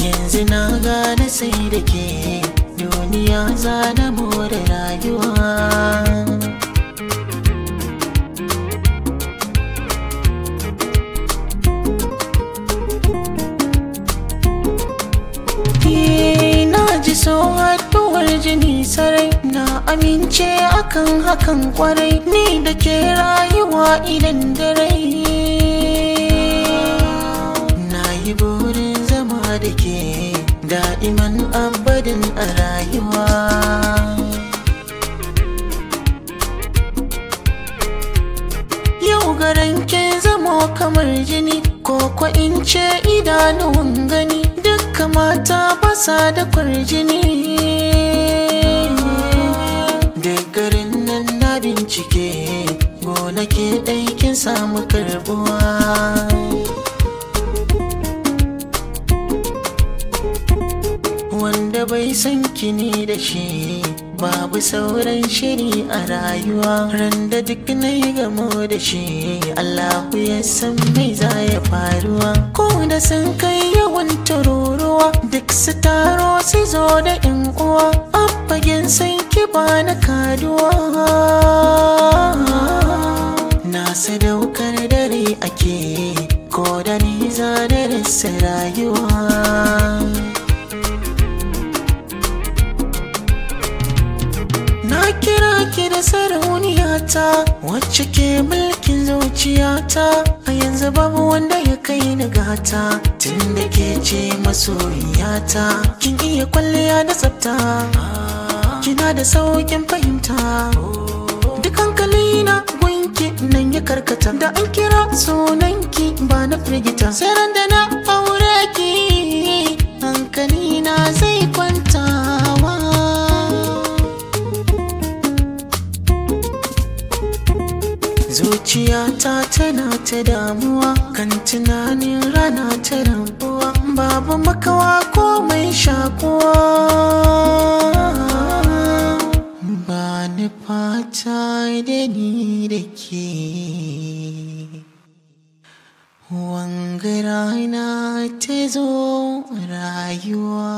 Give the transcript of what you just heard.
Yanzu na gane sai da ke duniya za na more rayuwa. Na ji so haɗuwar jini sarai, na amince akan hakan kwarai, ni da ke rayuwa idan da rai. Na yi burin zama da ke da'iman abadin a rayuwa. Yau garan ke zamo kamar jini, ko in ce idanuwan gani, dukka mata basa da kwarjini. Da garin nan na bincike, gona ke ɗaikin samu karbuwa. Wanda bai san kini da shi babu sauran shiri a rayuwa. Ran da duk na yi gamo da shi, Allahu ya san mai za ya faruwa. Ko da sun kai yawan tururuwa, duk su taro su zo da yan uwa, a fagen san ki ba na kaduwa. Na sadaukar dare ake, ko da ni za da rasa rayuwa. Na kira ki da sarauniyata, wacce ke mulkin zuciyata. A yanzu babu wanda ya kai ni gata, tunda ke ce masoyiyata. Kin iya kwalliya da tsafta, kina da saukin fahimta. Duk hankalina gunki nan ya karkata, da an kira sunanki ba na firgita. Sai ran da na aure ki, hankalina zai kwantawa. Zuciyata tana ta damuwa kan tunanin rana ta rabuwa. Babu makawa ko mai shakuwa. Ba ni fata da ni da ke wanga rana ta zo rayuwa.